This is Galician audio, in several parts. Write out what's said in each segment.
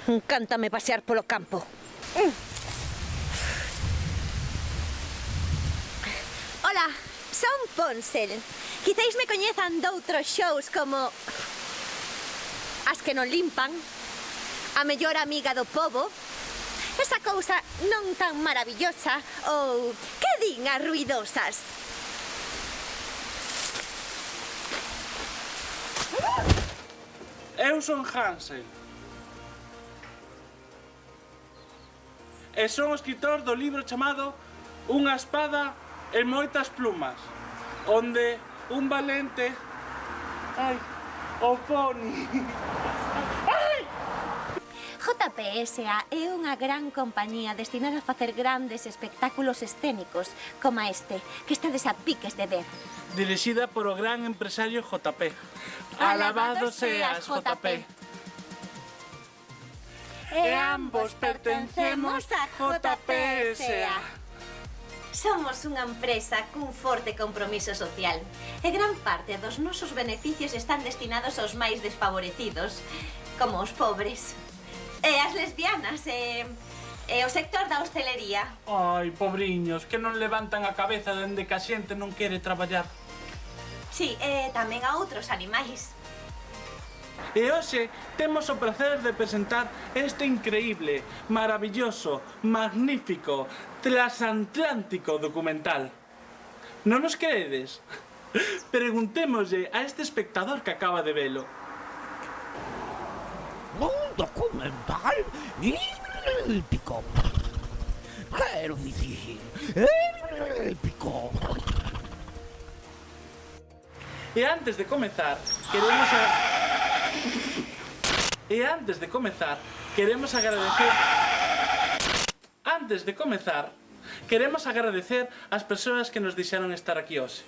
Encántame pasear polo campo. Ola, son Ponsel. Quizáis me coñezan doutros shows como As que non limpan, A mellor amiga do pobo, Esa cousa non tan maravillosa ou Que din as ruidosas? Eu son Hansel. E son o escritor do libro chamado Unha espada e moitas plumas, onde un valente... Ai, o poni... JPSA é unha gran compañía destinada a facer grandes espectáculos escénicos como este, que estades a piques de ver. Dirixida por o gran empresario JP. Alabado seas, JP. E ambos pertencemos a JPSA. Somos unha empresa cun forte compromiso social e gran parte dos nosos beneficios están destinados aos máis desfavorecidos, como os pobres, e as lesbianas e o sector da hostelería. Ai, pobriños, que non levantan a cabeza dende que a xente non quere traballar. Sí, e tamén a outros animais. E hoxe temos o prazer de presentar este increíble, maravilloso, magnífico, transatlántico documental. Non nos creedes? Preguntémoslle a este espectador que acaba de velo. Un documental épico. Quero dicir, épico. E antes de comezar, queremos agradecer ás persoas que nos deixaron estar aquí hoxe.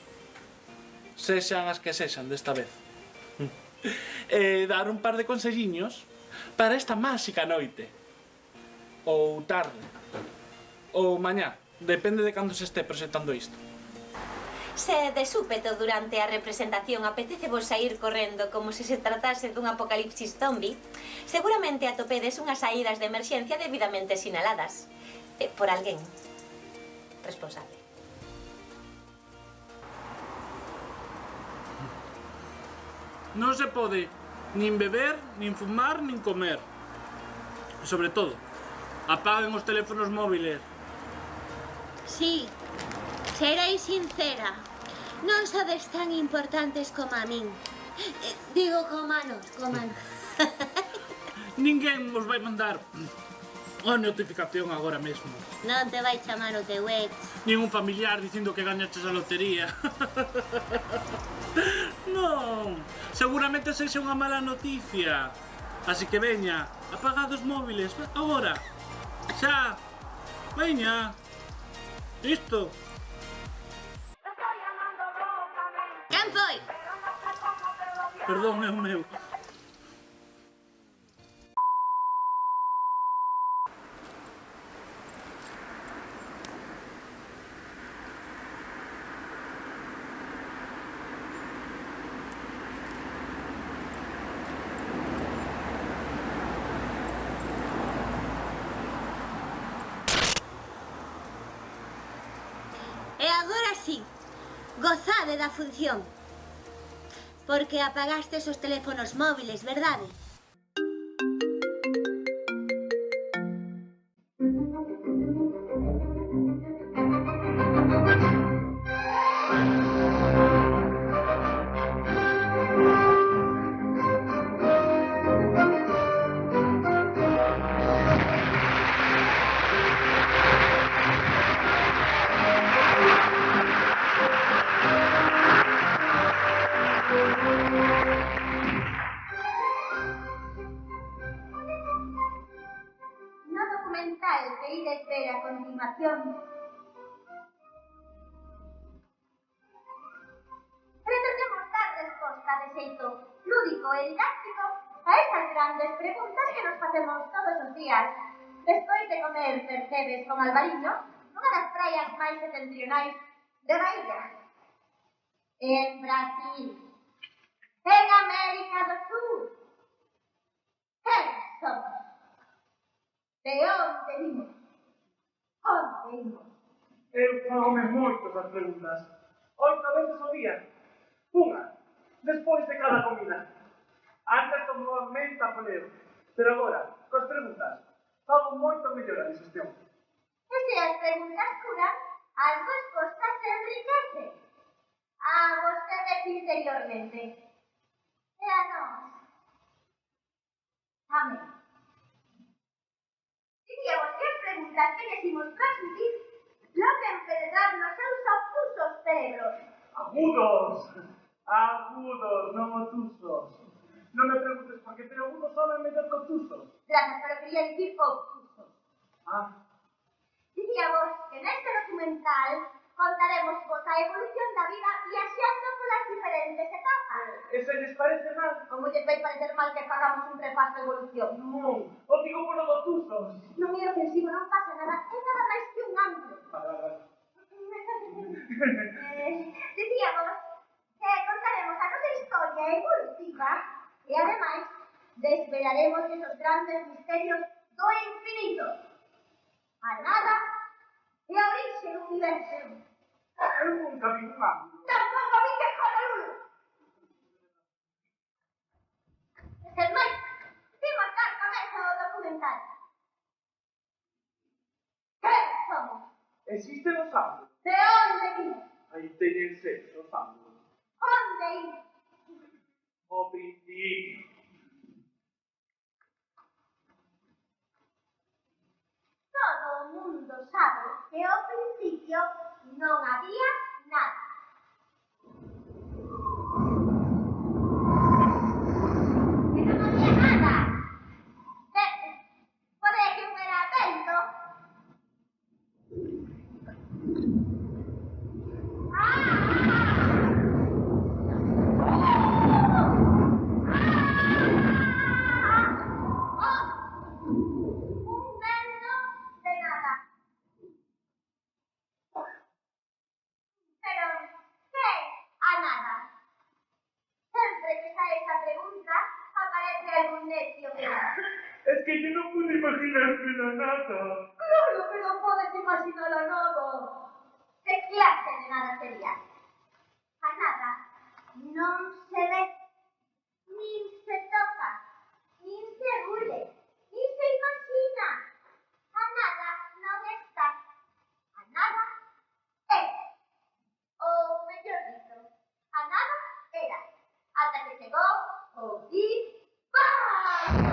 Sexan as que sexan desta vez. E dar un par de conselliños para esta máxica noite. Ou tarde. Ou mañá. Depende de cando se este presentando isto. Se de súpeto durante a representación apetecevos saír correndo como se tratase dun apocalipsis zombi, seguramente atopedes unhas saídas de emerxencia debidamente sinaladas por alguén responsable. Non se pode nin beber, nin fumar, nin comer. E sobre todo, apaguen os teléfonos móviles. Sí, serei sincera. Non sodes tan importantes como a min. Digo como a nos. Ninguén vos vai mandar a notificación agora mesmo. Non te vai chamar o teu ex. Nin un familiar dicindo que gañaches a lotería. Non, seguramente sexa unha mala noticia. Así que veña, apagad os móviles, agora. Xa, veña. Listo. Quen foi? Perdón, é o meu. E agora sí, gozade da función. Porque apagastes os teléfonos móviles, verdade? No documental que ides ver a continuación pretendemos dar resposta de xeito lúdico e didáctico a esas grandes preguntas que nos facemos todos os días despois de comer percebes con Albariño nunha das praias máis setentrionais de Bahía. En Brasil, en América do Sur, quen somos? De onde vimos? Onde imos? Eu fagome moitas as preguntas. 8 veces ao día. Unha, despois de cada comida. Antes tomaba menta poleo. Pero agora, coas preguntas, fago moito mellor a digestión. E se as preguntas curan, as respostas se enriquecen. A vostedes interiormente. E a nós. Tamén. Dicíamos que as preguntas que les imos transmitir logren penetrar nos seus opusos cerebros. Agudos! Agudos, non otusos. Non me preguntes por qué, pero agudos son mellor que otusos. Gracias, pero quería dicir opusos. Ah, Dicíamos que neste documental contaremos vos a evolución da vida viaxando polas diferentes etapas. e se les parece mal? Como lles vai parecer mal que fagamos un repaso de evolución? Non, o digo por os otusos. Non é ofensivo, non pasa nada, é nada máis que un ángulo. Vale. Dicíamos que contaremos a nosa historia evolutiva e, ademais, desvelaremos esos grandes misterios do infinito. A nada e a orixe do universo. Eu nunca vi un ángulo. Tampouco vi que Honolulu. Sen máis, imos dar cabeza ao documental. Quen somos? Existen os ángulos. De onde vimos? Aí teñen sexo os ángulos. Onde imos? O principio. Todo o mundo sabe que ao principio non había nada. Que non había nada. Pode que un era vento. Un vento de nada. Pero, ¿qué es a nada? Sempre que sae esta pregunta, aparece algún necio que dice: Es que yo no pude imaginarme la nada. claro que non podes imaginar a nada. Que clase de nada sería? A nada non se ve, nin se toca, nin se huele, nin se imagina. A nada non está. A nada é. Ou mellor dito, a nada era. Ata que chegou o Big Bang.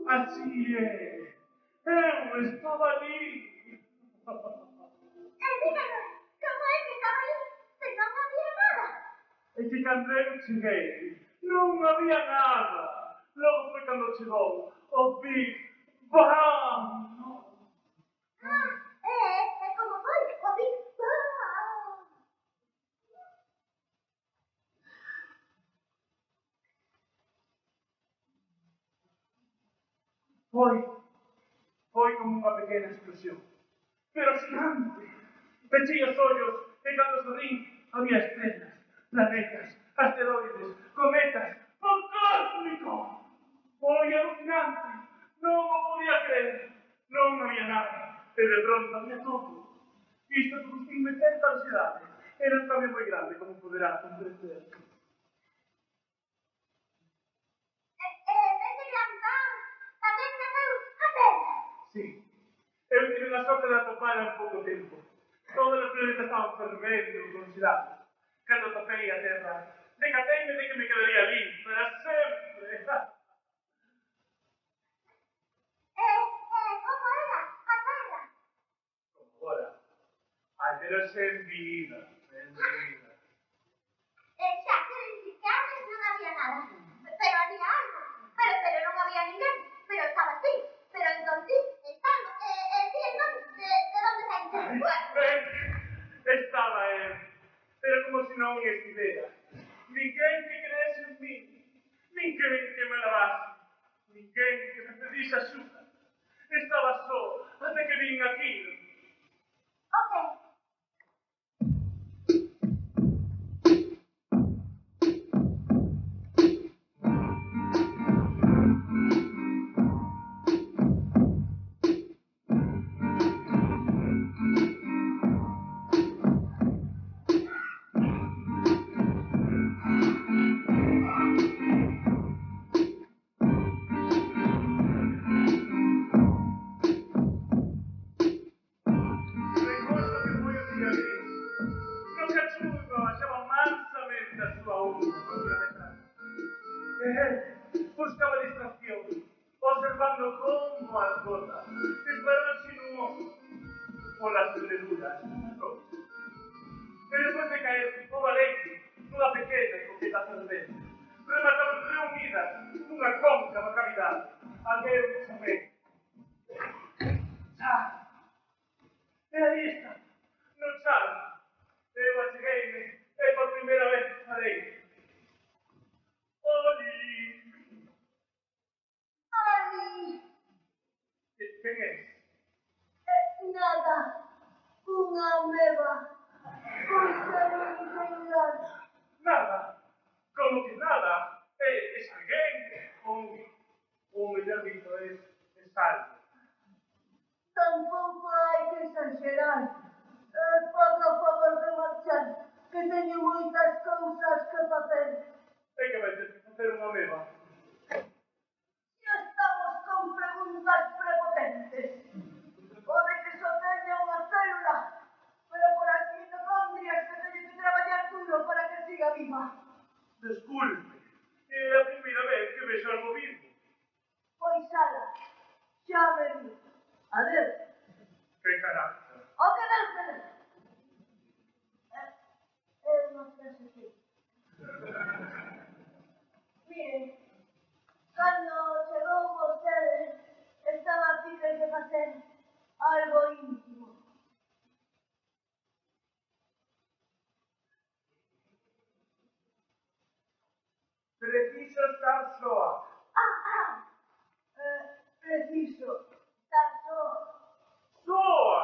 Así é. Eu estaba ali. Díganos, como é que estaba aí se non había nada? E que cando eu cheguei, non había nada. Logo foi cando chegou o Big Bang. Como foi? O Big Bang. Foi como unha pequena explosión. Pero xigante. Pechei os ollos e cando sorrín había estrelas, planetas, asteroides, cometas, o cósmico. Foi alucinante. Non o podía creer. Non había nada. E de pronto había todo. Isto producínme tanta ansiedade. Era un cambio moi grande, como poderá comprender. Dese gran pan tamén naceu a Terra. Sí. Eu tive a sorte de atopar en pouco tempo. Todos os planetas estaban fervendo con ansiedade. Cando topei a Terra, decateime de que me quedaría ali para sempre. Como era a Terra? Como agora. Ai, pero sen vida, sen vida. Xa, quero dicir que antes non había nada. Pero había algo. Pero non había ninguén. Pero estaba así. Pero entón ti, estando. Ti entón, de onde saíste? Estaba él. Pero como se non estivera. Ninguén que creese en mí. Ninguén que me lavase. Ninguén que me pedise axuda. Estaba só até que vin aquí. Ok. Recordo que foi o día gris. No que a chuva baixaba mansamente a súa última letra. E él buscaba distracción, observando como as gotas disparan sinuosos polas verduras das rocas. E despois de caer o valente nunha pequena e coqueta fervente, remataron reunidas nunha cóncava cavidade a que eu chamei. Chá! E aí está, no chá. Eu acheguei-me e por primeira vez falei. Oli! Ai, Quen é? nada. Unha ameba. Pois singular. Nada. Como que nada. Es alguén. O mellor dito es algo. Tampouco hai que exagerar. Faga o favor de marchar, que teño moitas cousas que facer. É que vai ter que facer unha meba. Ya estamos con preguntas prepotentes. Pode que só teña unha célula, pero por as mitocondrias que teño que traballar duro para que siga viva. Desculpe. É a primeira vez que vexo algo vivo. Pois ala, xa me vi. Adeus. Que carácter. O que del. Eu non sei así. Mire, cando chegou vostede, estaba a piques de facer algo íntimo. Preciso estar soa. Preciso estar só. Soa!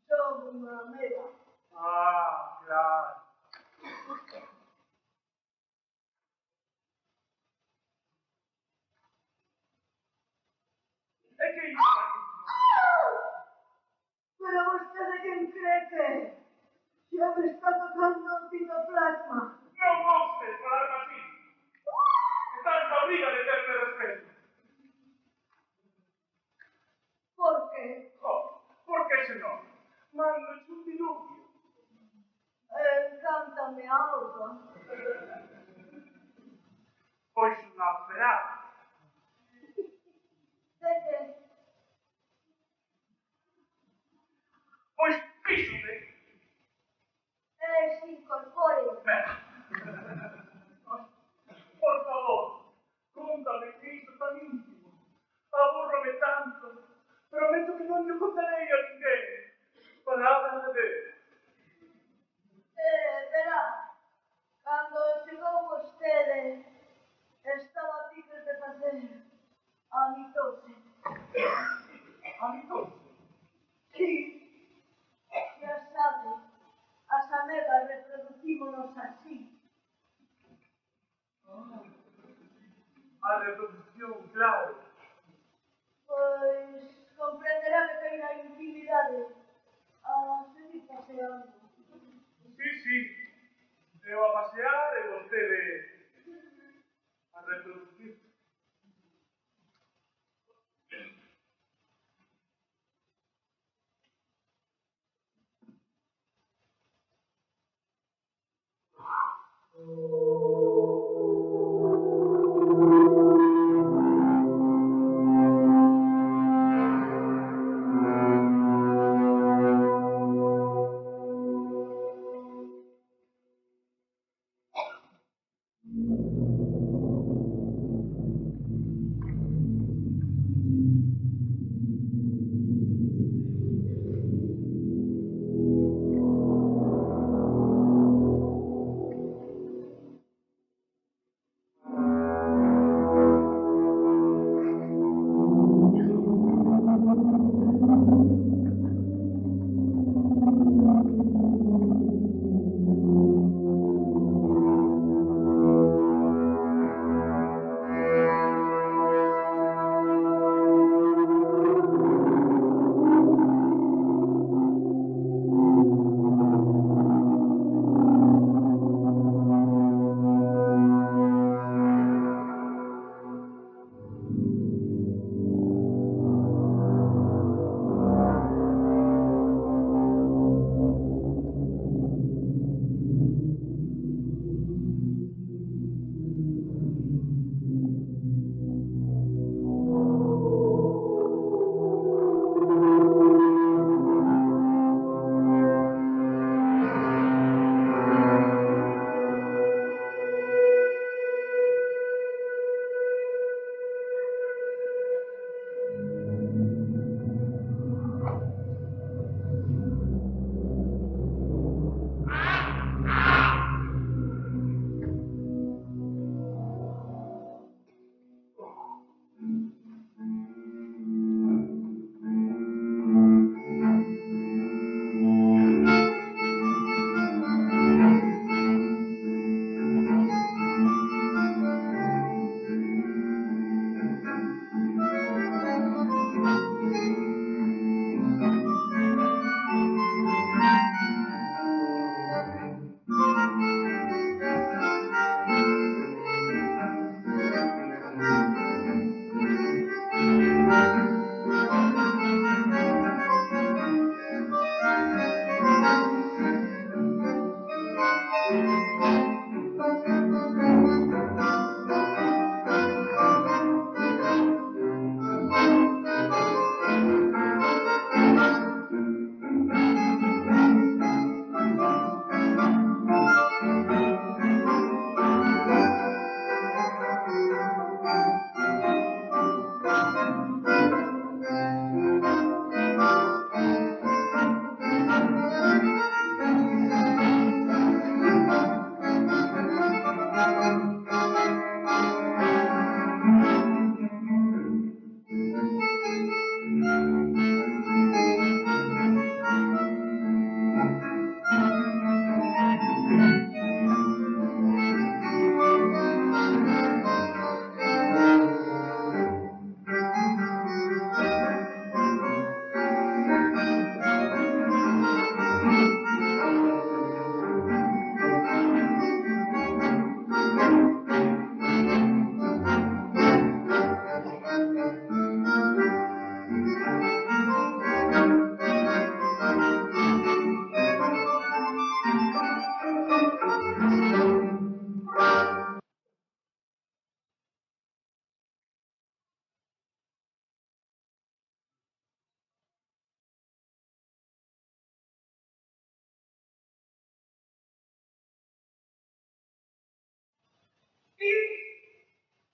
Son unha ameba. Ah, claro. É que isto Pero vostede quen cree que é? Xa me está tocando o citoplasma. non ouses falarme así. Estás na obriga de terme respeto. Por que? Por que se non? Mando un diluvio. Encántame a auga. Pois unha praga. De que? Pois píxote. Se incorpore. Merda. reproducción, claro. Pois comprenderá que teña intimidade a seguir paseando. Sí, eu a pasear e vostede a reproducir.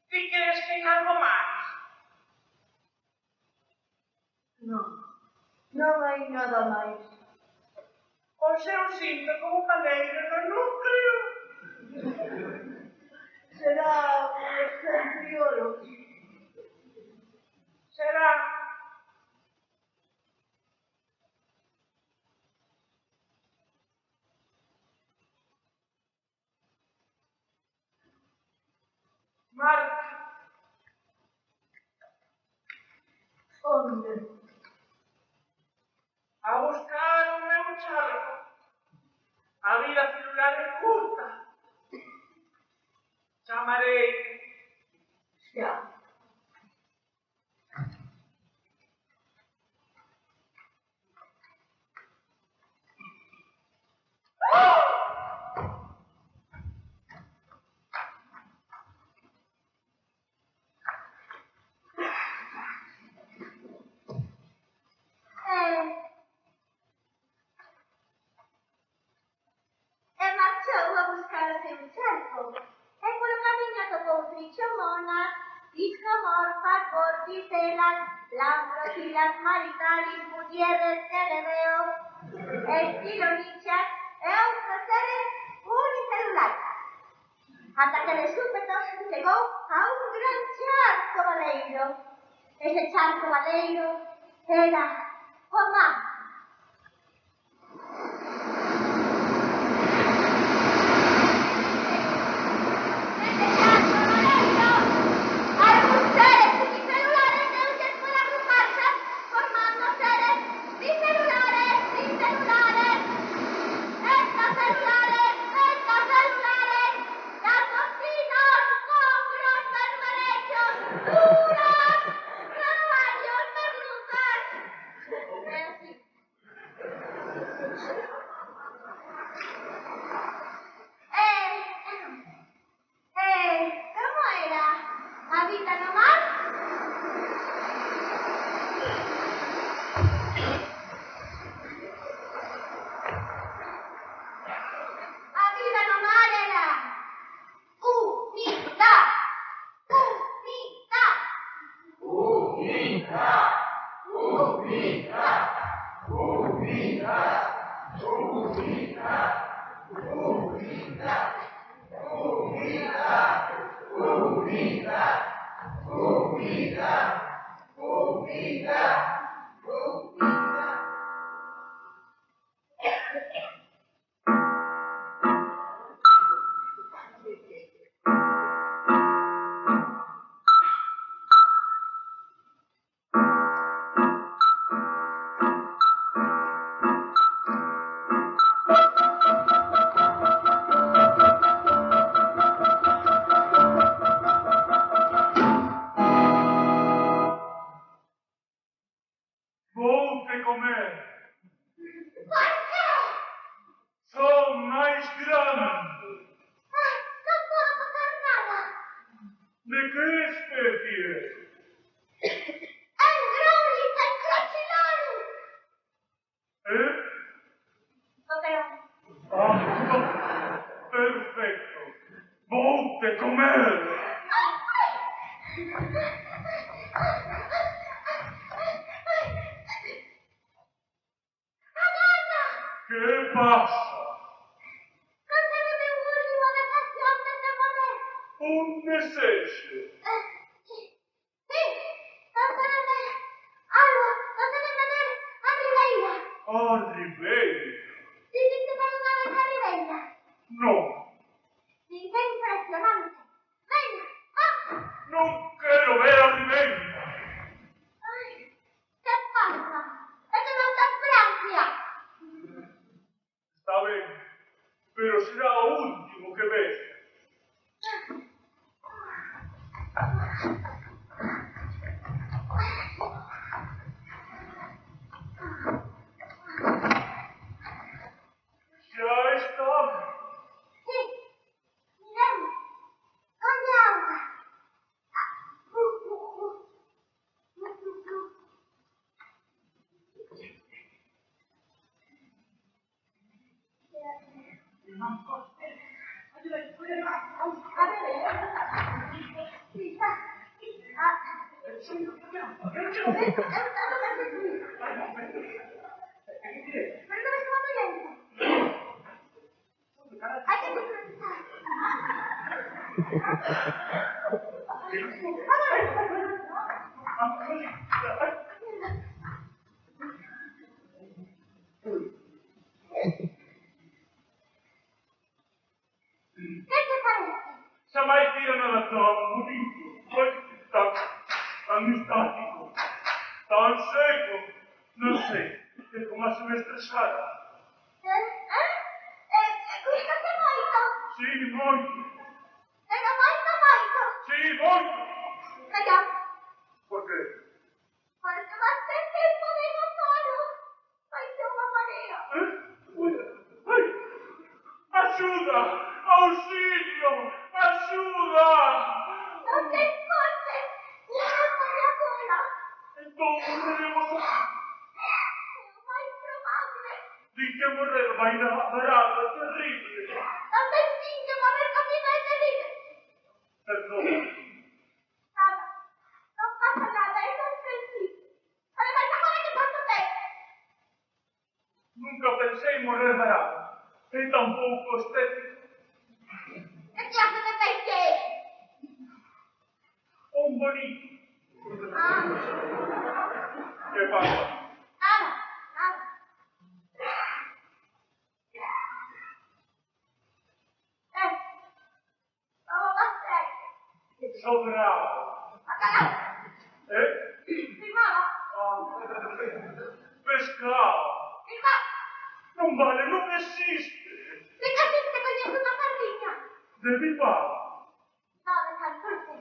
Ti queres que algo máis? Non hai nada máis. O seu simple como cadeira no núcleo? Será un excentriolo. Será? Marta, zoomorfas, vorticelas, lamprofilas, maritalis, Gutiérrez, Televeo, estilonichas e outros seres unicelulares. Ata que de súpeto chegou a un gran charco baleiro. Ese charco baleiro era o mar. ¿Cómo era? ¿Habita no mar? A vida no mar era unidad, unidad. Vou-te comer. ¿Por qué? Son máis grande. No puedo tocar nada. De que especie? Angrólita, encrochilón. Eh? Pero, Ah, perfecto. Vou-te comer. Que pasa? concédeme un último desafío antes de morir. Un desexo. Sí, concédeme algo, concédeme ver a Ribeira. A Ribeira. ¿Viviste alguna vez a Ribeira? No, Sí, qué impresionante. Venga, vamos. non quero ver a Ribeira. Ay, ¿qué pasa? Es que no está en Francia. Está ben, pero será o último que ves. Xa estamos. Sí, miremos. ¿Dónde agua? ¿Qué te parece? Xa máis tira nada tan bonito. Foi tan estático, tan seco. Non sei, é como se me estresara. Gústate moito. Sí, moito. Pero moito, moito. Sí, moito. Calla, Por que? porque vas ter tempo de gozalo. Vai ser unha marea. Ai! Axuda! Auxilio! Axuda! Non te esforces. Llévame a cola. Entón morreremos. É o máis probable. Di que morrer vai dar algo terrible. Tamén tin que va haber camiño de vida. Perdón. Nada. pouco estético. Que clase de peixe é? Un bonito. Ah, Que pasa? nada, nada. ¿Cómo vas a hacer? Sobrado. Bacalao, firmaba. Pescado. Firma. Non vale, non existe. De casi te coñece unha sardiña. De Bilbao. No, de Santurce.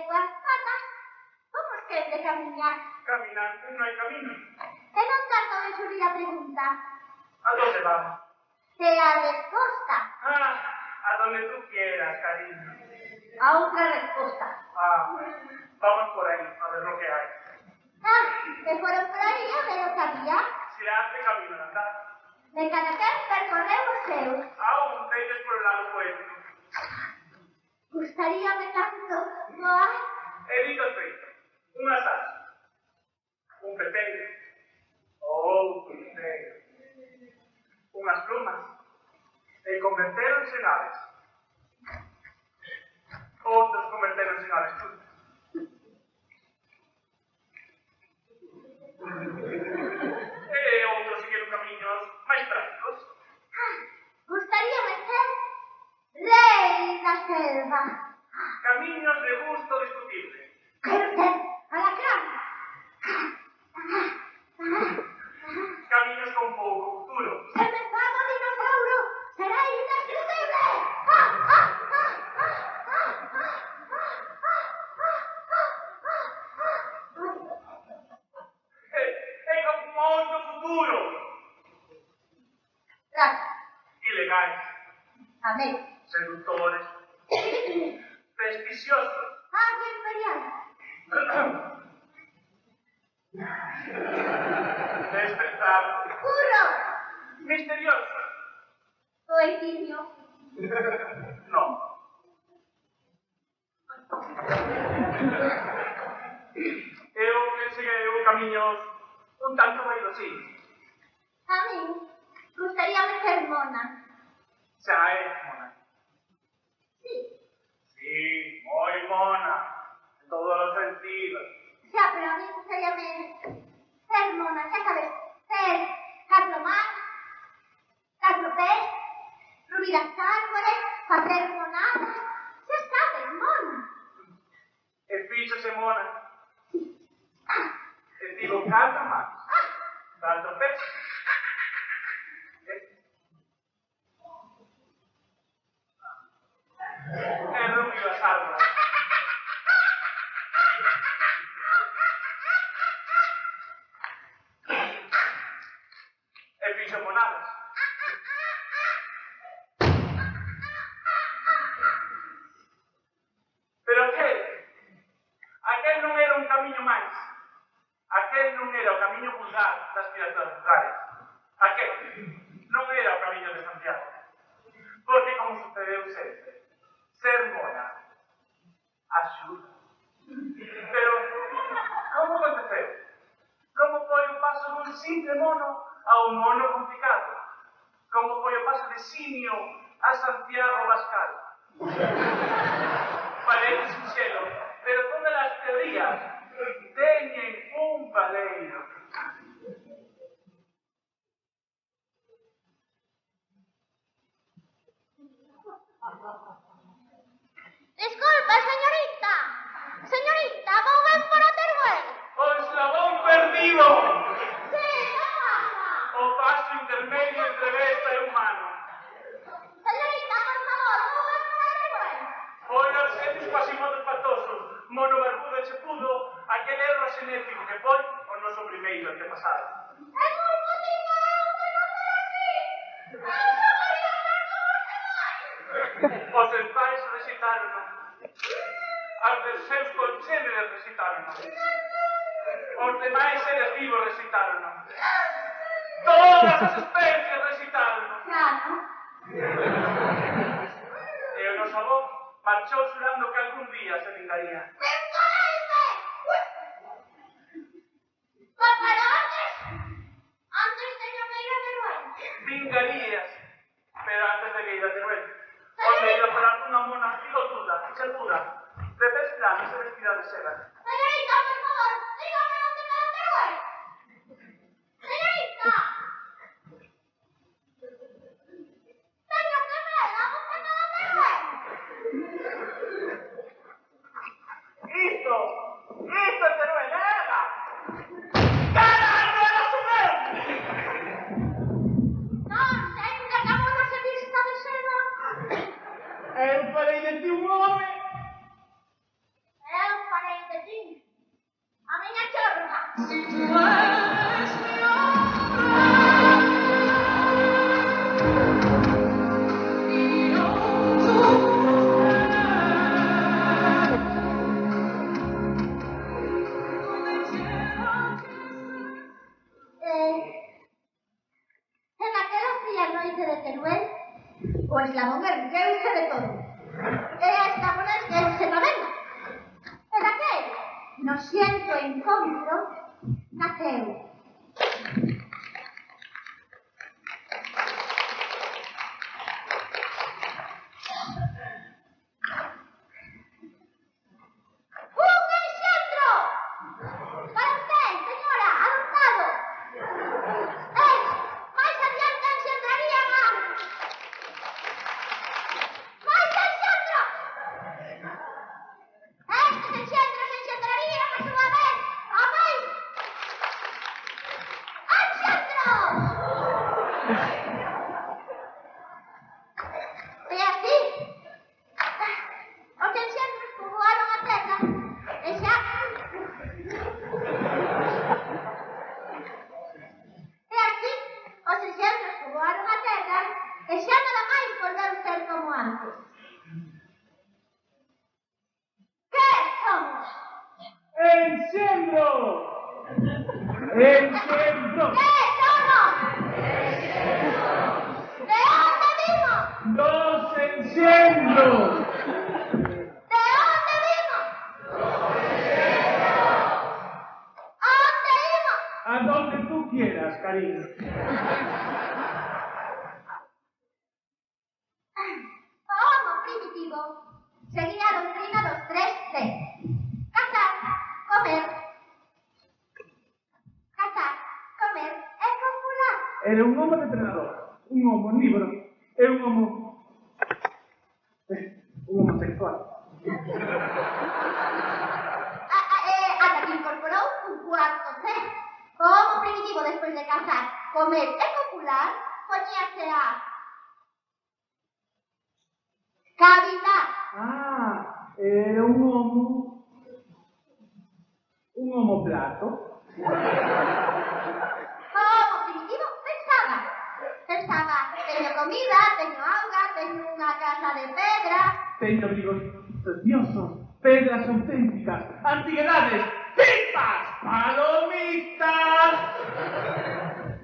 Coas patas, como es que de camiñar? Caminante non hai camino. E non tardo en subir a pregunta. A donde va? De a resposta. A donde tú quieras, cariño. A outra resposta. Vamos por ahí, a ver lo que hay. Que foron por aí a ver o que había. Se hace camino de andar. De cada quen percorreu o seu. Aún teñes por el lado poético. Gustaríame tanto voar. Edito feito. Unha salsa. Un peteiro. Outro peteiro. Unhas plumas. E converteronse en aves. Outros converteronse en aves tú. E outros seguiron camiños máis prácticos. Gustaríame ser rei da selva. Camiños de gusto discutible. Quero ser alacrán. Camiños con pouco futuro. Se me fago dinosaurio, será indestructible. E con moito futuro. Gracias. Ilegais. Amén. Seductores. Presticiosos. Águia imperial. Despertado. Burro. Misterioso. Poetillo. No. Eu que seguei camiños un tanto bailosín. A mí gustaríame ser mona. Xa é mona. Sí. Sí, moi mona. En todos os sentidos. Xa, pero a mí gustaríame ser mona, xa sabes, ser Carlomán, Carlopés, subir as árboles, facer monadas, xa sabes, mona. E fíxose mona. E tivo 4 máis. 4 pés. E rubio as árboles. E fixo monadas. Pero aquel non era un camiño máis. Aquel non era o camiño vulgar das criaturas vulgares. Aquel non era o camiño de Santiago. Porque, como sucedeu sempre, ser mona axuda. Pero, como aconteceu? Como foi o paso dun simple mono a un mono complicado? Como foi o paso de simio a Santiago Bascal? Parece sinxelo, pero todas as teorías teñen un valeiro. Disculpe, señorita. Señorita, vou ben para Teruel. O eslabón perdido! Sí, que pasa? O paso intermedio entre besta e humano. Señorita, por favor, vou ben para Teruel. Foi os xenes pasimodos patosos, mono barbudo e chepudo, aquel erro xenético que foi o noso primeiro antepasado. É moi botiño, eu que non ser así. Eu só quería estar con os demais. Os seus pais recitaron. As de seus conchéneres recitaron. Os demais seres vivos recitaron. Todas as especies recitaron. Claro. E o noso avó marchou xurando que algún día se vingaría. ¡Vengarme! Pero antes teño que ir a Teruel. Vingarías, pero antes de que ir a Teruel. Onde ir a parar unha mona bigotuda, chepuda, de pés planos e vestida de seda. Señorita, por favor, dígame dónde queda Teruel. Señorita. Teño que ver a dónde queda Teruel. Isto é Teruel, ela! Caralho, era subir! Non sei onde que a mona se vista de seda. Eu farei de ti un home. Eu farei de ti a miña chorra. En aquela fría noite de Teruel, o eslabón ergueuse de todo. E a estabona ergueuse tamén. E daquel, no xento encontro, naceu. ¡Un enxentro! Para usted, señora, adoptado. Máis adiante enxentraría a... ¡Máis enxentro! Estes enxentros enxentrarían a súa vez a máis... ¡Enxentros! E así, os enxentros poboaron a terra e xa... E así, os enxentros poboaron a terra e xa nada máis volveu ser como antes. Que somos? Enxendro! Enxendro! Que somos? De onde vimos? Dos enxendros! De onde vimos? quieras, cariño. O homo primitivo seguía a doutrina dos 3 C. Cazar, comer. Cazar, comer e copular. Era un homo depredador, un homo omnívoro e un homo... un homosexual. Ata que incorporou un 4 C. O homo primitivo, despois de cazar, comer e copular, poñíase a cavilar. Ah, era un homoplato. O homo primitivo pensaba. Pensaba, teño comida, teño auga, teño unha casa de pedra. Teño abrigos preciosos, pedras auténticas, antigüedades, pipas, palomitas.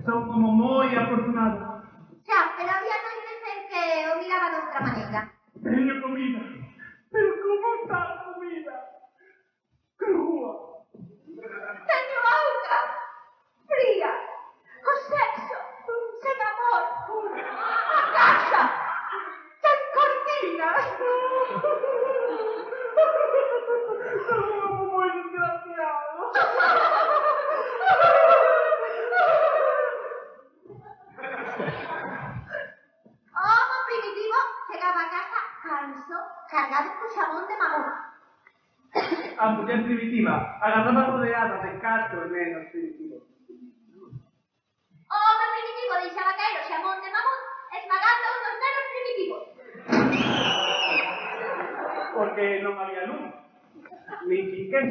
Son como moi afortunado. Xa, pero había noites en que o miraba de outra maneira. Teño comida, pero como está a comida? Crúa. Teño auga, fría, o sexo, sen amor, a casa, sen cortinas. Son un homo moi desgraciado. O homo primitivo chegaba a casa canso, cargado con xabón de mamón. A muller primitiva agarraba rodeada de 4 nenos primitivos. O homo primitivo deixaba caer o xabón de mamón esmagando unos nenos primitivos. Porque non había luz, nin quinquén.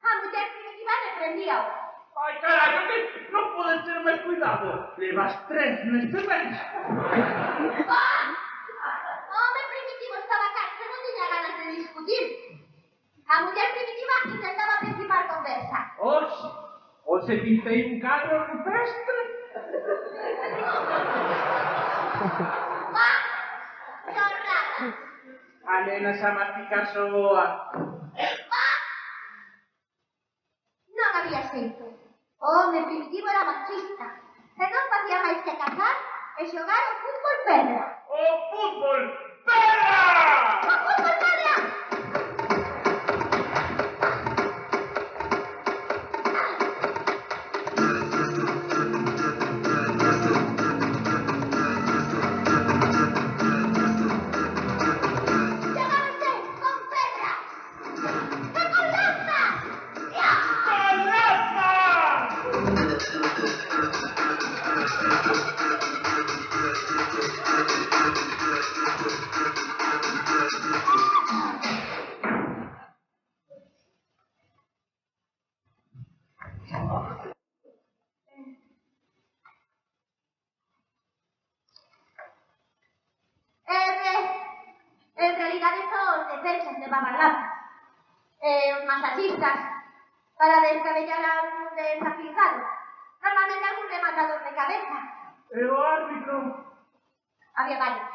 A muller primitiva reprendía-o. Ai, carallo, que non podes ter máis cuidado. Levas 3 neste mes. O home primitivo estaba canso e non tiña ganas de discutir. A muller primitiva intentaba principar conversa. Hoxe pintei un cadro rupestre. Chorrada. A nena xa mastica soa. Non había xeito. O home primitivo era machista. E non facía máis que cazar e xogar ao fútbol pedra. O fútbol pedra! O fútbol pedra! Xogábase con pedra! E con lanza! ¡Con lanza! En realidade só os defensas levaban lanzas. Os masajistas para descabellar a algún desafilgado. Normalmente algún rematador de cabeza. E o árbitro? Había varios.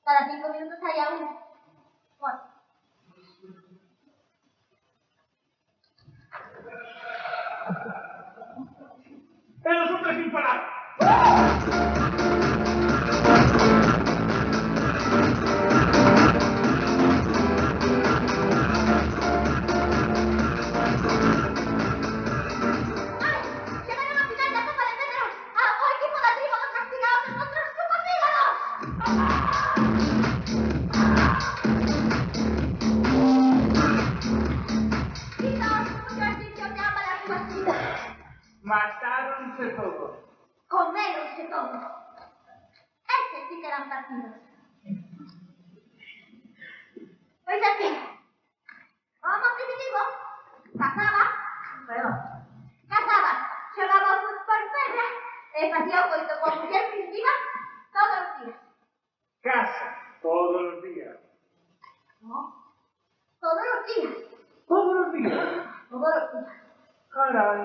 Cada 5 minutos había uno. Bueno. E nosotros sin parar. Llegaron a final la Copa de Pedros. O equipo de trigo los castigados de nuestros superhígados. Quizás mucha extinción de ambas las partidas. Matáronse todos. Coméronse todos. Estes sí que eran partidos. Pois así, o homo primitivo cazaba, xogaba o fútbol pedra e facía o coito con muller primitiva todos os días. Casa, todos los días. No, todos os días. Todos los días. Todos os días. Caray.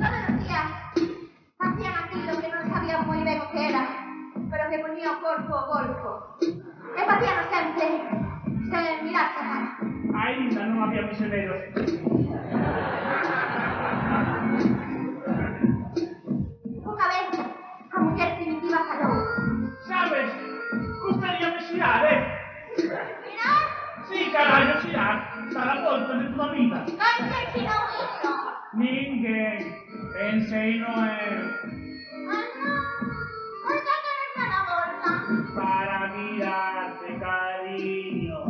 Todos os días facían aquilo que non sabían moi ben o que era, pero que ponía o corpo golfo. E facíamos sempre sen mirarse a cara. Ainda non había misioneros. Unha vez, a muller primitiva falou. Sabes, gustaríame xirar, Mirar? Sí, carallo, xirar. Para volta de toda a vida. Non se ensinou iso. Ninguén. Pensei no eu. Ah, non. Por que queres dar a volta? Para mirarte, cariño.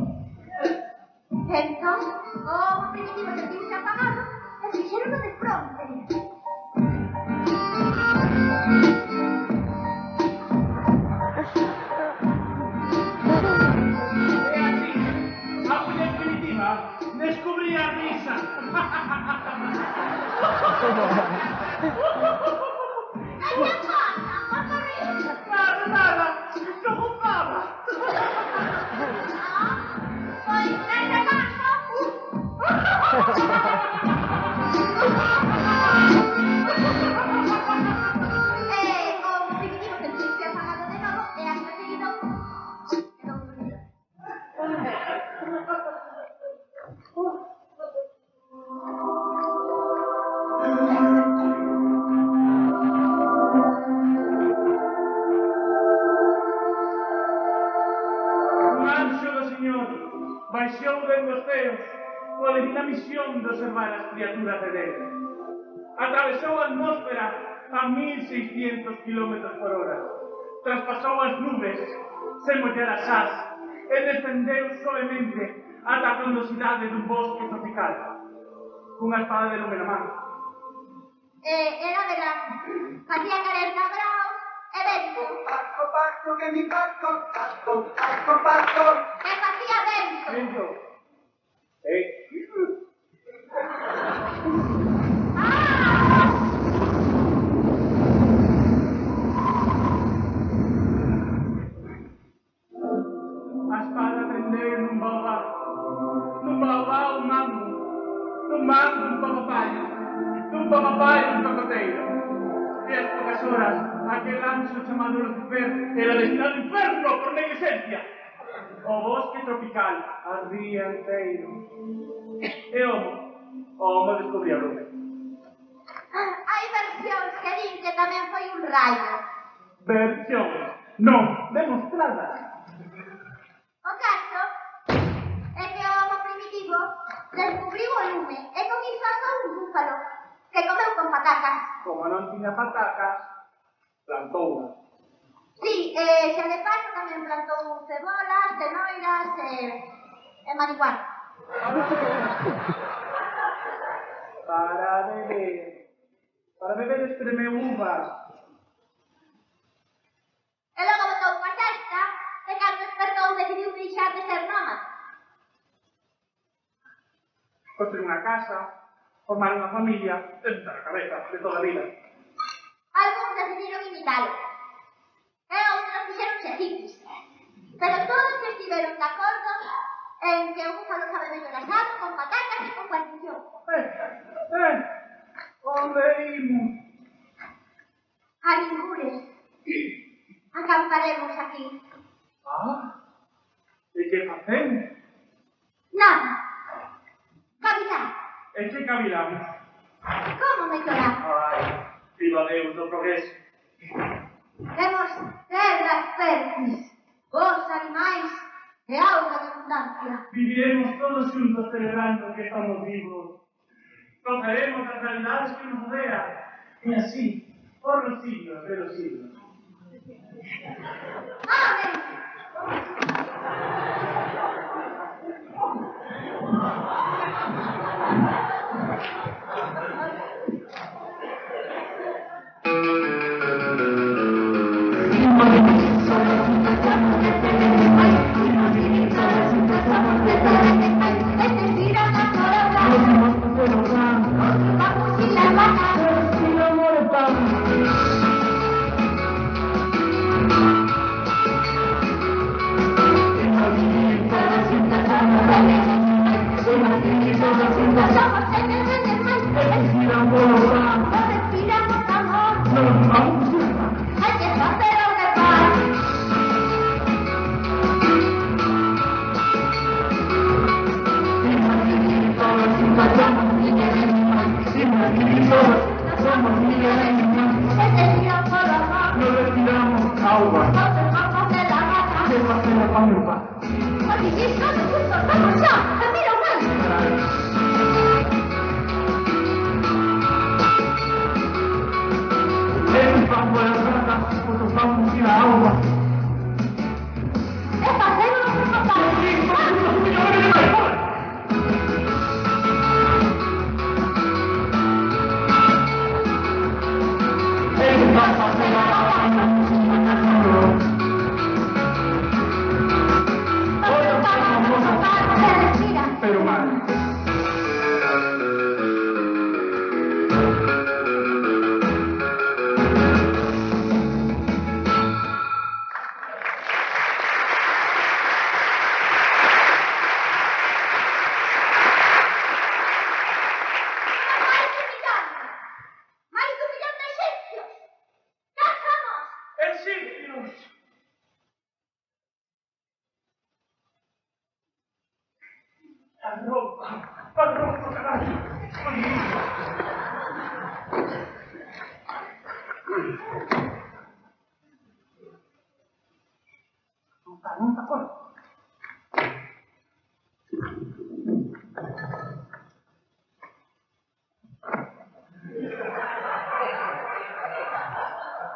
Entón, o homo primitivo sentirse apagado e fixeron de fronte. E así, a muller primitiva descubrí a risa. E que pasa? Por correr? Nada, non gustaba. Ah, pois neste caso... o homo primitivo sentirse apagado de novo e acto seguido... Un anxo do Señor baixou dentro dos ceos coa divina misión de observar as criaturas de Deus. Atravesou a atmósfera a 1600 km por hora, traspasou as nubes sen mollar as ás e descendeu suavemente ata a frondosidade dun bosque tropical, cunha espada de lume na man. Era verán, facía 40 graus e vento. Paco, Paco, que mi Paco, Paco, Paco, Paco. E facía vento. Dentro. A espada prendeu nun baobá un mango, nun mango un papapayo, nun papapayo un cocoteiro. E as poucas horas, aquel anxo chamado Lucifer era destinado ao inferno por negligencia. O bosque tropical ardía enteiro. E o homo descubría o lume. Hai versións que din que tamén foi un raio. Versións, non demostradas. O caso é que o homo primitivo descubriu o lume e con iso asou un búfalo que comeu con patacas. Como non tiña patacas, plantou. Sí, xa de paso tamén plantou cebolas, cenoiras e marihuana. Para beber espremeu uvas. E logo botou unha cesta e cando despertou decidiu deixar de ser nómada. Construir unha casa, formar unha familia, dentro da cabeza de toda a vida. Algúns decidiron imitalo e outros fixeronse hippies. Pero todos que estiveron de acordo en que o búfalo sabe mellor asado, con patacas e con guarnición. Onde imos? A ningures. Acamparemos aquí. E que facemos? Nada. Cavilar. E que cavilamos? Como mellorar? Viva Deus do progreso. Temos terras fértiles, vos animais e auga de abundancia. Viviremos todos juntos celebrando que estamos vivos. Gozaremos las realidades que nos rodean. Y así, por los siglos de los siglos. Amén. facer a pan meu pai. Oye, si es todo justo, vamos ya, camina, Juan. El pan de las ratas, porque vamos a ir a agua. Es hacer una propuesta. Respira. Pero mal. ¡Mais de un millón de egipcios! ¡Ya estamos! Egipcios. Arropa, carajo. Non te acuerdo.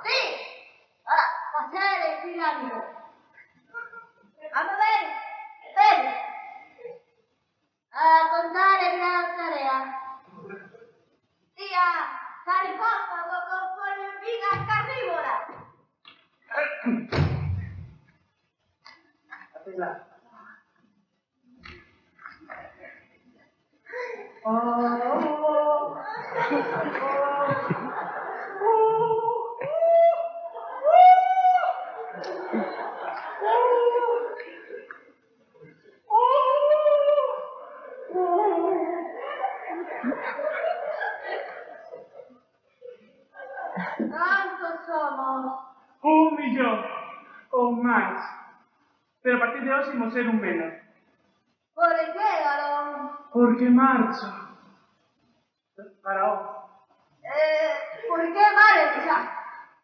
Sí, hacer el pirámide. Vamos a ver, a contar el gran tarea. Tía, sarcófago con formigas carnívoras. ¿Cuántos somos? 1 millón ou máis. Pero a partir de hoxe imos ser un menos. ¿Por qué, Galón? Porque marcho. Faraón. ¿Por qué marchas?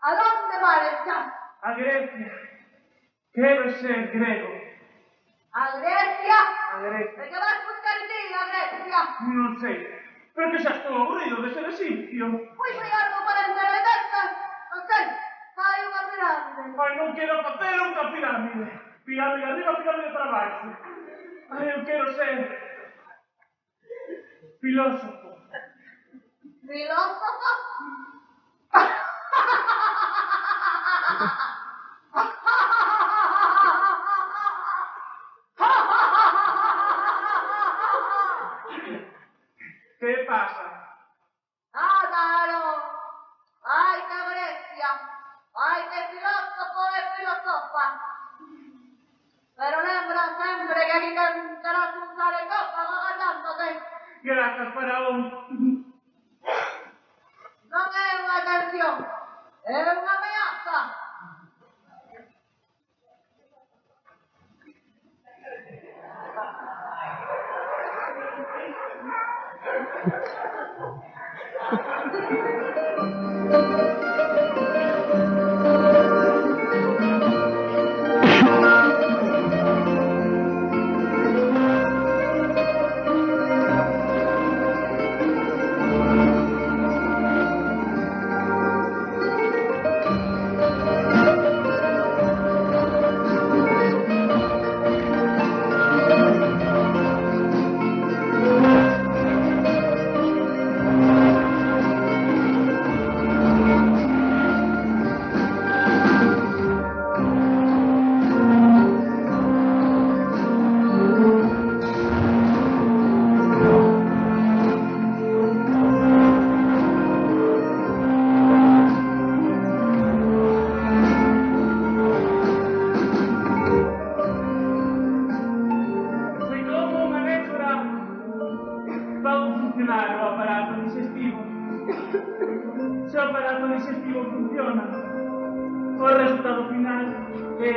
¿A dónde marchas? A Grecia. Quero ser grego. ¿A Grecia? A Grecia. ¿De qué vas a buscar ti a Grecia? Non sei. Pero que xa estou aburrido de ser egipcio. Pues hay algo para entretenerte. No sé, hay una pirámide. Ai, non quero facer unha pirámide. Pirámide arriba, pirámide para baixo. Ai, eu quero ser filósofo. ¿Filósofo? Que pasa? Claro. Ay, que Grecia. Ay, que filósofo es filosofa. Pero lembra siempre que aquí tendrás un sarcófago agarrándote. Grazas, faraón. Non é unha atención, é unha ameaza.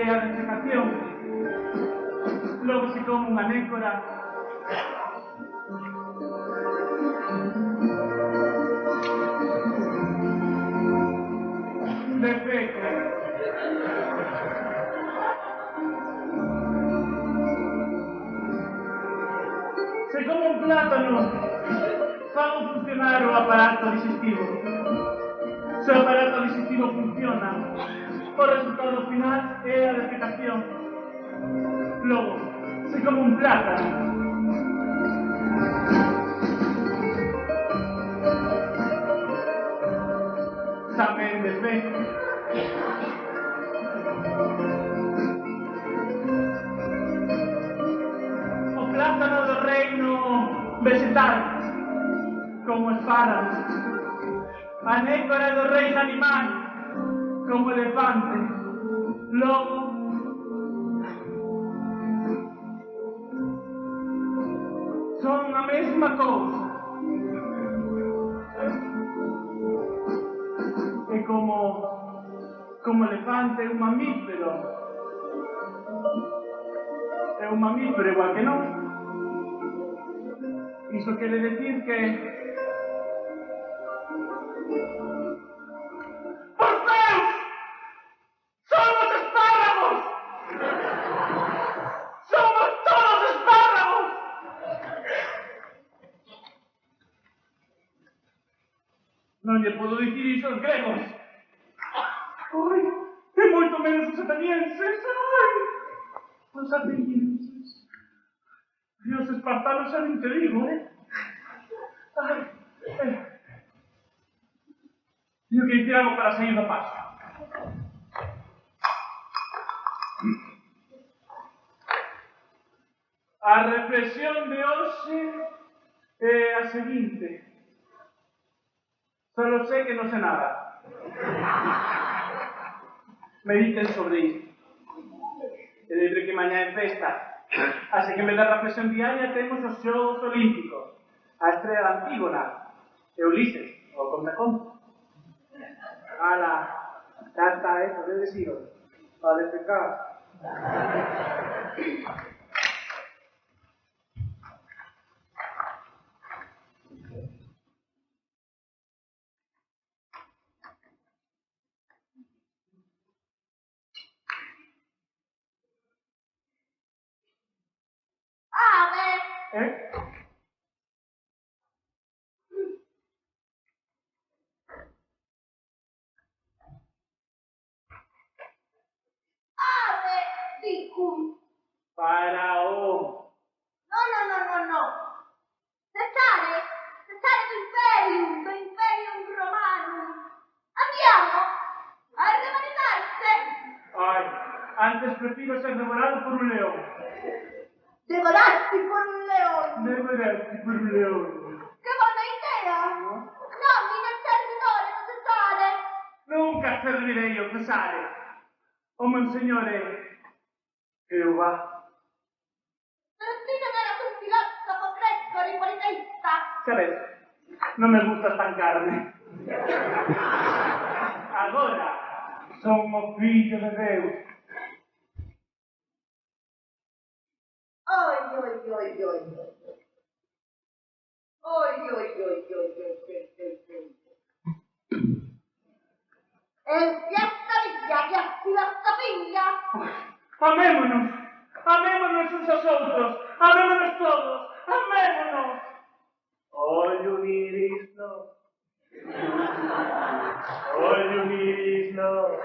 a defecación. Logo se come unha nécora. Defeca. como un plátano fan funcionar o aparato digestivo. Se o aparato digestivo funciona, o resultado final é a defecación. Logo, se como un plátano. Saben desben. O plátano do reino vegetal, como espárragos. A nécora do reino animal, como elefante. Logo, son a mesma cousa. E como elefante é un mamífero. É un mamífero igual que nós. Iso quere decir que... ¡Orfeus! ¡Somos espárragos! ¡Somos todos espárragos! Non lle podo dicir iso aos gregos. Ai, e moito menos os atenienses. Ai, os atenienses. E os espartanos xa nin te digo, Ai, teño que dicir algo para sair do paso. A reflexión de hoxe é a seguinte. Solo sé que non sei nada. Mediten sobre isto. E lembre que mañá é festa. Así que en vez da reflexión diaria temos os Xogos Olímpicos. A estrela da Antígona. E Ulises, o contaconto. Ala, xa está, podedes iros. A defecar. Faraó. No. Cessare do Imperium Romanum. Andiamo a remangarse. Ay, antes prefiro ser devorado por un león. Devorarsi por un león. Devorarsi por un león. Che buona idea. Nomini nel servitore da Cessare. Nunca serviré io, Cesare. O Monsignore Jehová. Vestite nera sul filosofo fresco ripolitista. Sabes, non me gusta estancarme. Agora, son o fillo de Deus. Amémonos uns aos outros, amémonos todos, amémonos. All you need is love. All you need is love.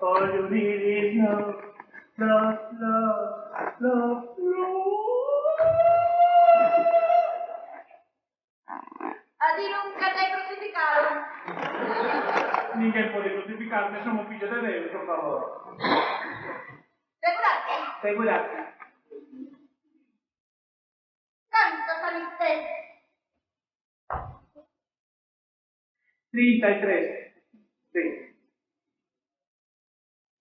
All you need is love. Love, love, love, love. A di nunca te crucificaron. Ninguén pode crucificarme, somos fillos de Deus, por favor. Segurate. Canto saliste. 33. Sí.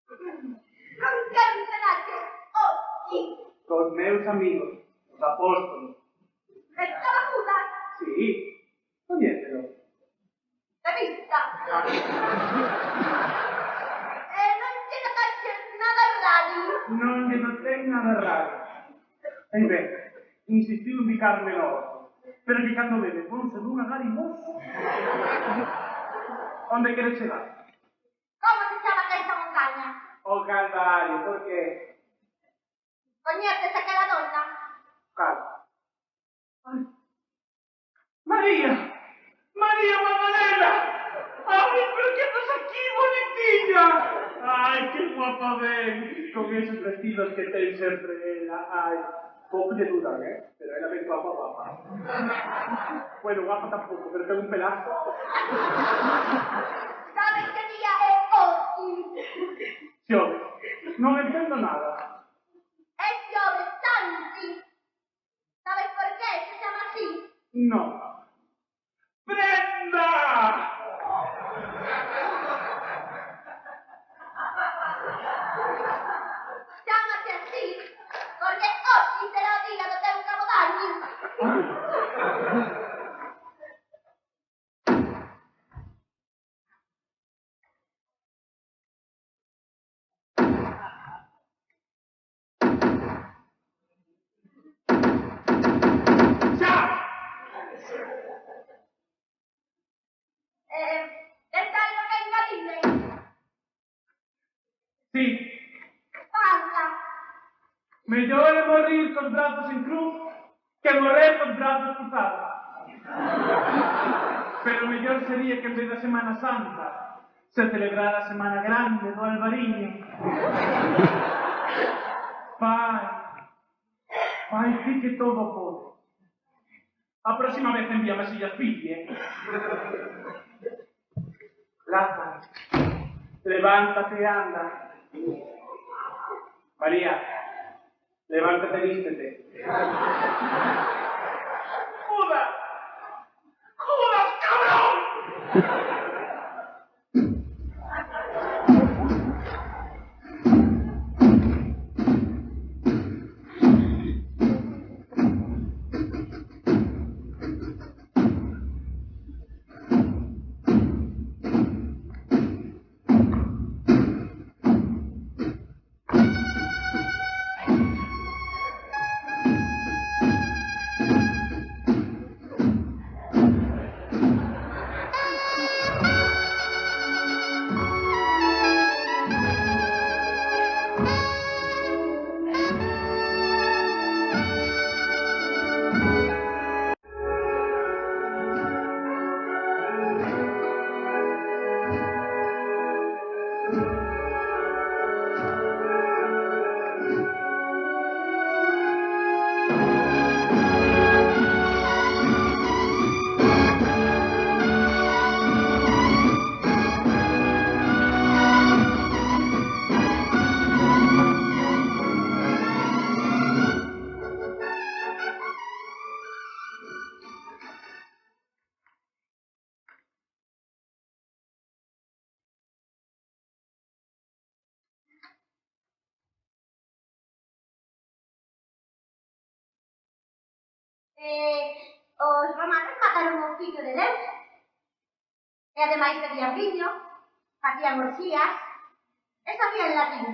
Con quen cenaste oggi? Con meus amigos, os apóstolos. Estaba Judas. Sí. Coñécelo. De vista. Non te notaste nada raro. Non lle notei nada raro. E ben, insistiu en bicarme no oso. Pero que cando bebe, ponse dunha garimosa. Onde queres chegar? Como se chama esta montaña? O Calvario, por que? Coñeces aquela donna? Calma. Ai. María! María Magdalena! Ai, pero que estás aquí, bonitilla? Ai, que guapa ven, con esos vestidos que ten sempre ela. Ai, pouco lle dudan, pero ela ven guapa. Bueno, guapa tampouco, pero ten un pelazo. Sabes que día é hoxe? Xove, non entendo nada. É Xove Santi. Sabes por qué se chama así? No. ¡Brenda! Chámate así, porque hoxe será o día do teu cabodaño. Tes algo que engadirme? Sí, Fala. mellor é morir cos brazos en cruz que morrer cos brazos cruzados. Pero mellor sería que en vez da Semana Santa se celebrara a Semana Grande do Albariño. Pai, di que todo pode. A próxima vez envíame sillas pille. Lázaro, levántate y anda. María, levántate y vístete. ¡Judas! ¡Judas, cabrón! Os romanos mataron o fillo de Deus. E ademais bebían viño, facían orgías, e sabían latín.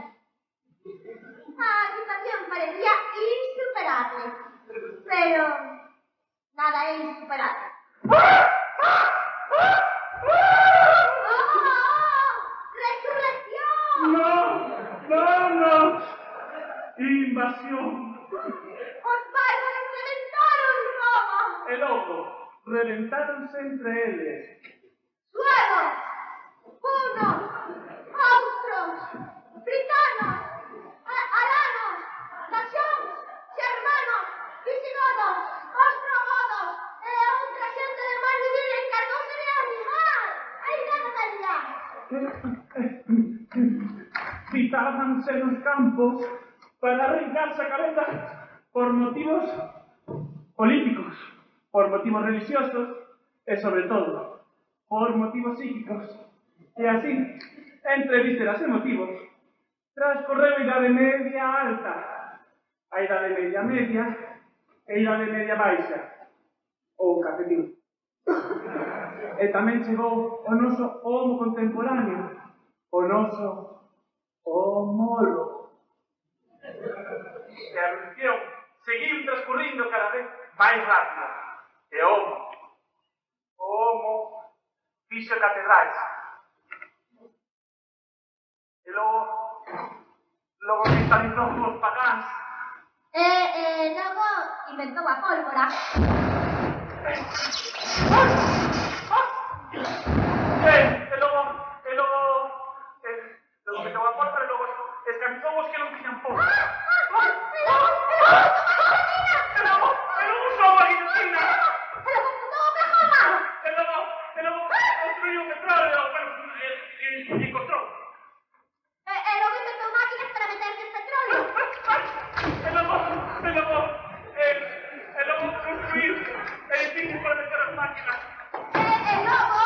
A situación parecía insuperable, pero nada é insuperable. ¡Resurrección! No. Invasión. Os bárbaros reventaron Roma! E logo, reventáronse entre eles. Suevos, hunos, austros, britanos, alanos, saxóns, xermanos, visigodos, ostrogodos e outra xente de mal vivir encargouse de animar a idade media. Citábanse nos campos para arrancarse a cabeza por motivos políticos, por motivos religiosos e, sobre todo, por motivos psíquicos. E así, entre vísceras e motivos, transcorreu a Idade Media alta, a Idade Media media e a Idade Media baixa, ou cafetín. E tamén chegou o noso homo contemporáneo, o noso homólogo. E a evolución seguiu transcurrindo cada vez máis rápido. E o homo fixo catedrais. E logo cristalizou os pagáns. Logo inventou a pólvora. E logo meteu a pólvora e logo escamizou os que non tiñan pólvora. E logo usou a guillotina. E logo fundou Oklahoma. E logo construiu petróleo, e encontrou. E logo inventou máquinas para meterse petróleo. E logo construiu edificios para meter as máquinas. E logo...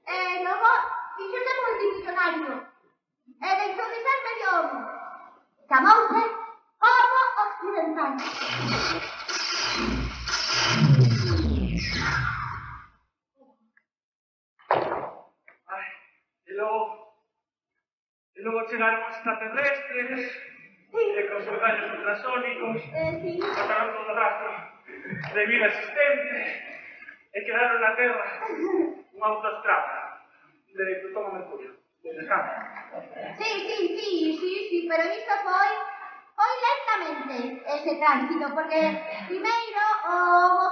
E logo fixose multimillonario. E deixou de ser medio homo. Chamouse Homo Occidental. E logo chegaron os extraterrestres, e con seus rayos ultrasónicos, Sí. botaron todo o rastro de vida existente, e quedaron na Terra unha autoestrada de Plutón a Mercurio, de descanso. Sí, pero isto foi lentamente ese tránsito, porque primeiro o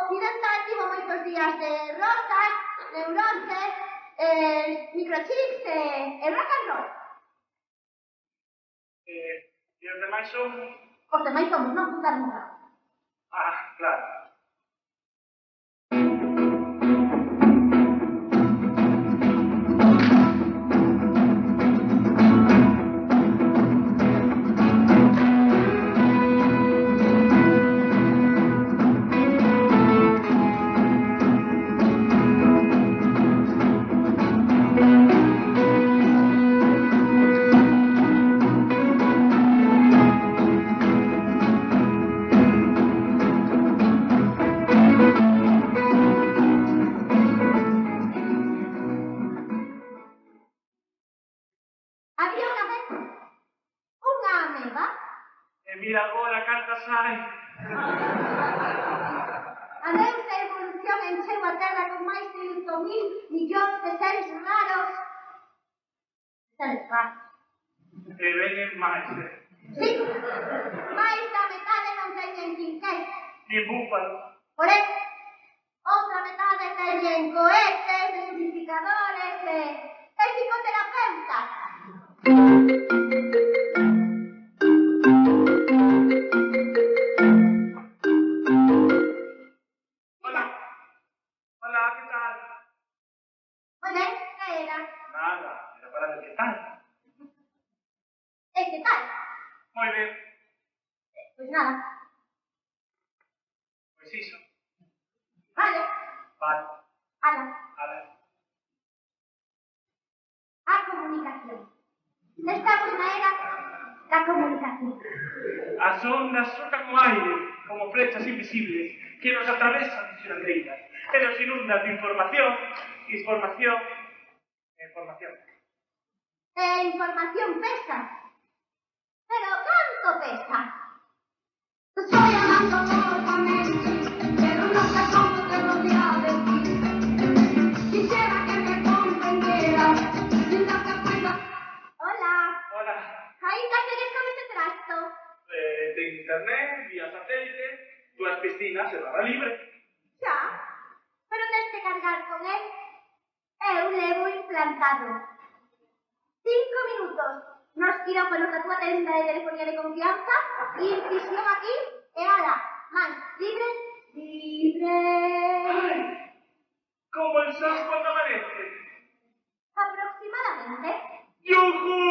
occidental tivo moitos días de rosas, neuroses, microchips e rock and roll. E os demais son... Os demais somos, non juntar nunca. Claro. Había unha ameba. E mira agora cantas hai. A nosa evolución encheu a Terra con máis de 8.000 millóns de seres raros. Seres raros. E veñen máis, Sí, máis da metade non teñen quinqués. Ni búfalo. Porén, outra metade teñen cohetes, desumificadores e psicoterapeutas. Hola, que tal? Moi ben, que era? Nada, era para ver que tal. E que tal? Moi ben, Pois nada. pois iso. Vale. Vale, Ala. a ver. A comunicación. Estamos na era da comunicación. As ondas socan o aire como flechas invisibles que nos atravesan de xirandeiras e nos inundan de información. E información pesa. Pero canto pesa? Estoy hablando locamente, pero no sé cómo te lo voy a decir. Quisiera que me comprendieras, sin darte cuenta. Hola. Hola, Ainda segues con ese trasto? de internet, vía satélite, túas piscinas e barra libre. Xa. Pero tens que cargar con él. Eu levo implantado 5 minutos nos quirófanos da tua tenda de telefonía de confianza, incisión aquí e ala, mans libres, libres. Como el sol cuando amanece. Aproximadamente. ¡Yujú!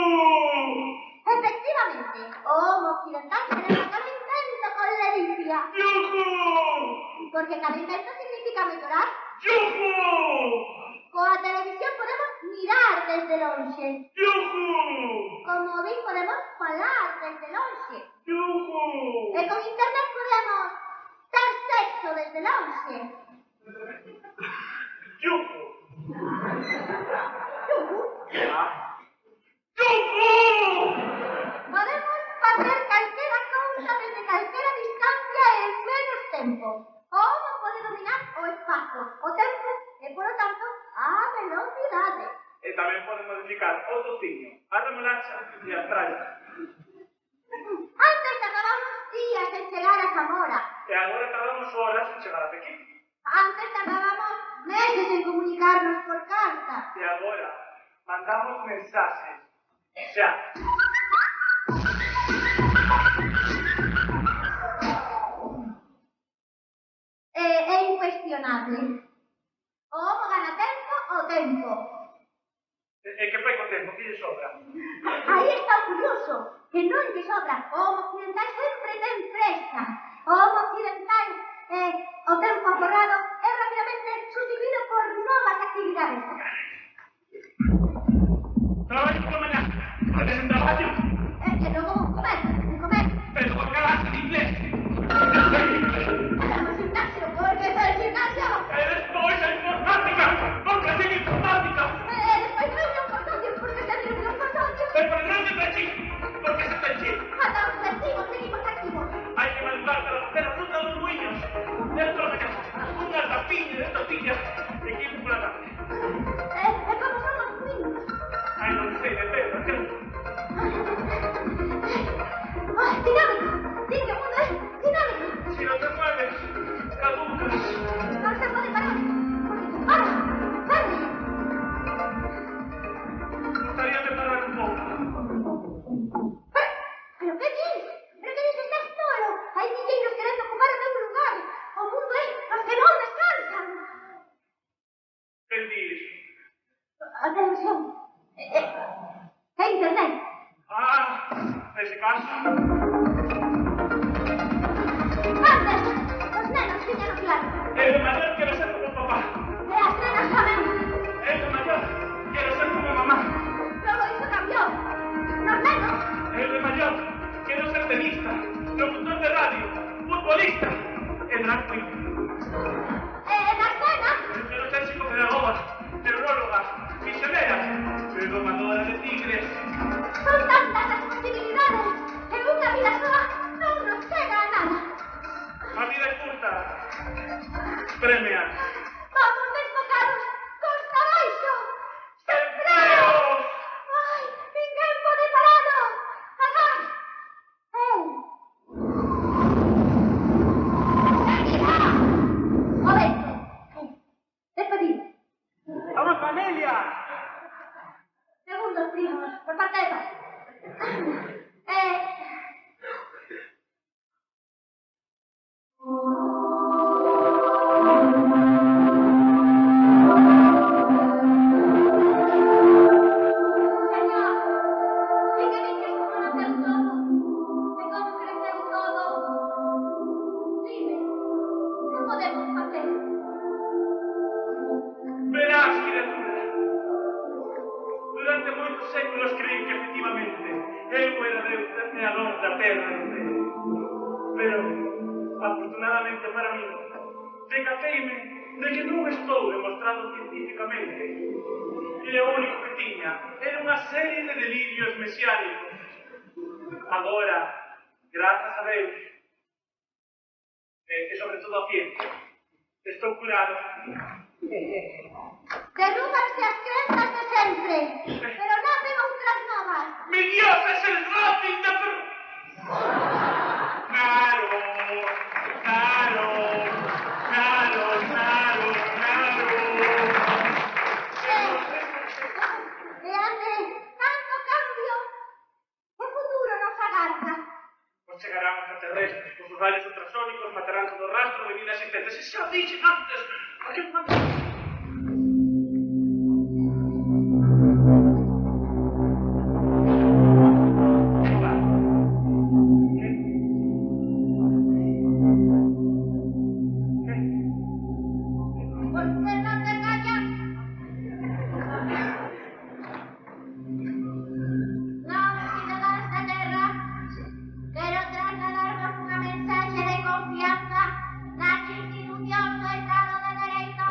Efectivamente, o Homo Occidental tenemos cada intento con ledicia. ¡Yujú! Porque cada intento significa mejorar. ¡Yujú! Coa televisión podemos mirar desde lonxe. ¡Yujú! Con móvil podemos falar desde lonxe. ¡Yujú! E con internet podemos ter sexo desde lonxe. ¡Yujú! Yujú. ¡Yujú! Podemos facer calquera cousa desde calquera distancia e en menos tempo. O Homo pode dominar o espazo, o tempo e, polo tanto, a velocidade. E tamén pode modificar o tociño, a remolacha e a tralla. Antes tardábamos días en chegar a Zamora. E agora tardamos horas en chegar a Pequín. Antes tardábamos meses en comunicarnos por carta. E agora mandamos mensajes. Xa. É incuestionable. O homo gana tempo o tempo. E que fai co tempo? Que lle sobra? Aí está o curioso, que non lle sobra. O homo occidental sempre ten presa. O homo occidental, o tempo aforrado, é rapidamente sustituído por novas actividades. Traballo por la mañana. Antes en traballo. E logo comer. Pero con clase de inglés. Vamos gimnasio, porque é el gimnasio. E despois a informática. Por clase de informática. Despois reunión con socios, porque se reunión con socios. Pero por non se pechi. Porque se pechi. Ata os festivos, seguimos activos. Hai que madrugar para facer a fruta dos ruiños. Dentro da mañana. Unha tapiña de tortillas. E 15 por la tarde. E como son os niños? Ai, non sei, depende. Ai, dinámico. Din que o mundo é dinámico. Si no te mueves, caducas. Non se pode parar. Para, para. Gustaría me parar un pouco. Pero que dis? Pero que dis que estás tolo? Hai milleiros querendo ocupar o teu lugar. O mundo é os que non descansan. Que dis? Atención. É internet. Ah, nese caso. Antes, os nenos tiñan claro. El de mayor quiero ser como papá. E as nenas tamén. El de mayor quiero ser como mamá. Logo iso cambiou. Nos nenos. El de mayor quiero ser tenista, locutor de radio, futbolista, el drag queen. Nas nenas. Quiero ser psicopedagoga, neuróloga, misionera, domadora de tigres. Son tantas as posibilidades que unha vida soa non nos chega a nada. A vida é curta. Premia. Vamos desbocados costa abaixo. ¡Empleos! Ai, ninguén pode parado. Agás. Seguirá. Momento. Despedido. ¡Vamos, familia! Segundos primos, por parte de padre. Señor, ¿y qué dices cómo nació todo? ¿De cómo creció todo? Dime, ¿qué podemos hacer? Verás, criatura. Durante moitos séculos creí que efectivamente eu era Deus creador da terra e do céu. Pero, afortunadamente para mí, decateime de que non estou demostrado científicamente. E o único que tiña era unha serie de delirios mesiánicos. Agora, grazas a Deus, e sobre todo a ciencia, estou curado. Derrúbanse as crenzas de sempre, pero nacen outras novas. ¡Mi Dios es el Racing de Claro, claro, claro, claro, claro. E ante tanto cambio, que futuro nos agarda? Pues chegarán os extraterrestres, con sus rayos ultrasónicos matarán todo rastro de vida existente. ¡Si se lo dije antes! ¿A qué mando? Usted no se calla. Non, cidadanos da terra, quero trasladarvos unha mensaxe de confianza nas institucións do Estado de Dereito.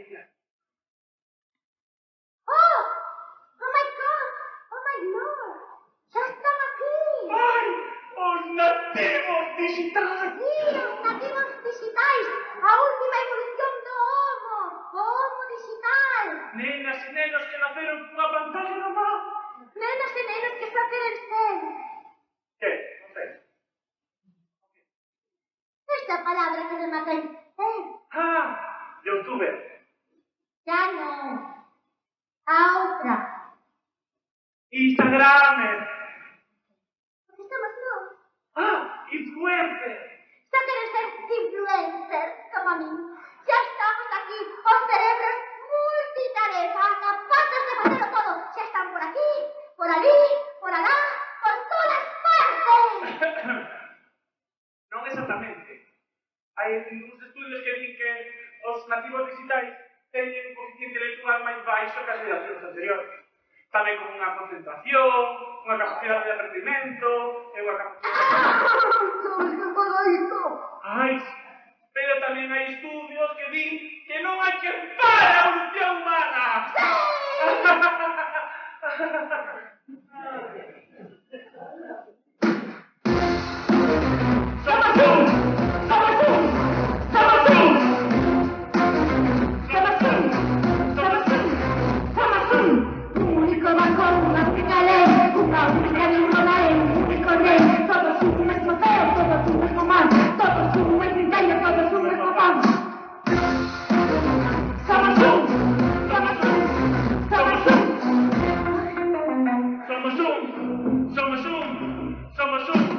iniciar. Oh! Oh my God! Oh my Lord! ¡Ya están aquí! ¡Ay! ¡Os nativos digitais! Sí, os nativos digitais! A última evolución do Homo! O Homo digital! Nenas e nenos que naceron cunha pantalla na mão. Nenas e nenos que só queren ser. Que? Non sei. Esta palabra que remata en ser. Ah! Youtuber. Ya no. A outra. Instagramer. Porque estamos non. Ah! Influencer. Só queren ser influencers como a mí. Ya estamos aquí, os cerebros multitarefa, capaces de facelo todo. Ya están por aquí, por allí, por alá, por todas partes. Non exactamente. Hai uns estudios que din que os nativos digitais teñen un coeficiente intelectual máis baixo que as xeracións anteriores. Tamén con unha concentración, unha capacidade de aprendimento e unha capacidade... ¿Sabes qué pasa esto? Ai, pero tamén hai estudios que din que non hai que parar a evolución humana. Somos un! Somos un! Somos un! Somos un! Somos un! Somos un! Un único balcón, una única ley, una única víctima, un único rey. Todos un mismo feo, todos un mismo mal, todos un mismo criterio, todos un mismo pan. Somos un, somos un, somos un. Somos un! Somos un! Somos un! Somos un!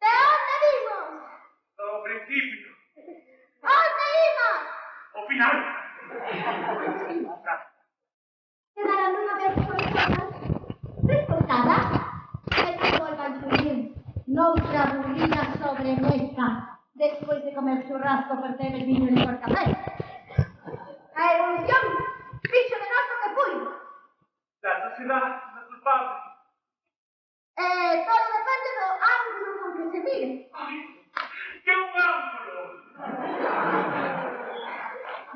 ¿De dónde vimos? Do principio. ¿Dónde íbamos? O final. Quedaron una vez descolgada, que no vuelvan a subir. Noutra burrilla sobre nuestra, despois de comer churrasco, perder el viño y por café. A evolución fixo de nós o que puido. La sociedade é culpable. Todo depende do ángulo con que se mire. Ai, que un ángulo!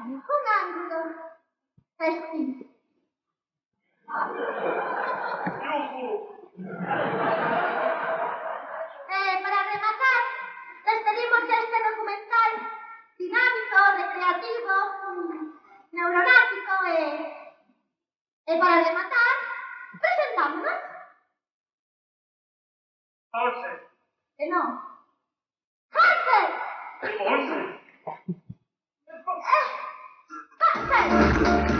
Un ángulo así. Yuju! Para rematar, les pedimos este documental dinámico, recreativo, neuronático e para rematar, presentámonos. Once! Que non. Hansen! Once! Hansen!